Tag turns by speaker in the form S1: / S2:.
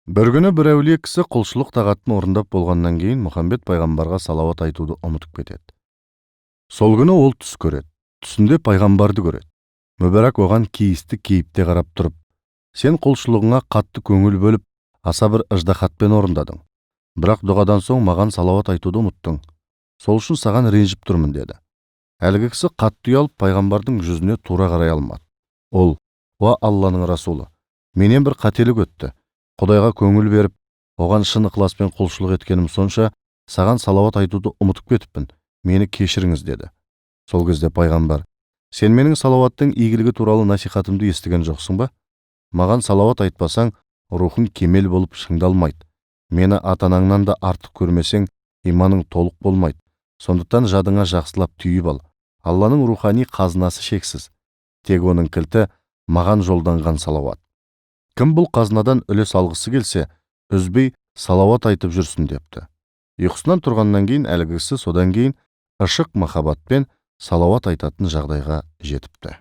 S1: Bir күні бір әулие кісі құлшылық тағатын орындап болғаннан кейін Мұхаммед пайғамбарға салауат айтуды ұмытып кетеді. Сол күні ол түс көреді. Түсінде пайғамбарды көреді. Мүбәрак оған кейісті кейіпте қарап тұрып, сен құлшылығыңа қатты көңіл бөліп, аса бір ыждахатпен орындадың. Бірақ дұғадан соң маған салауат айтуды ұмыттың. Сол үшін саған ренжіп тұрмын деді. Әлгі кісі қатты ұялып пайғамбардың жүзіне тура қарай алмады. Ол: уа Алланың расулы, менен бір қателік өтті. Құдайға көңіл беріп, оған шын ықыласпен құлшылық еткенім сонша, саған салауат айтуды ұмытып кетіппін. Мені кешіріңіз деді. Сол кезде пайғамбар: сен менің салауаттың игілігі туралы насихатымды естіген жоқсың ба? Маған салауат айтпасаң, рухың кемел болып шыңдалмайды. Мені ата-анаңнан да артық көрмесең, иманың толық болмайды. Сондықтан жадыңа жақсылап түйіп ал. Алланың рухани қазынасы шексіз. Тек оның кілті маған жолданған салауат. Кім бұл қазынадан үлес алғысы келсе, үзбей салауат айтып жүрсін депті. Ұйқысынан тұрғаннан кейін әлгісі содан кейін ышық махаббатпен салауат айтатын жағдайға жетіпті.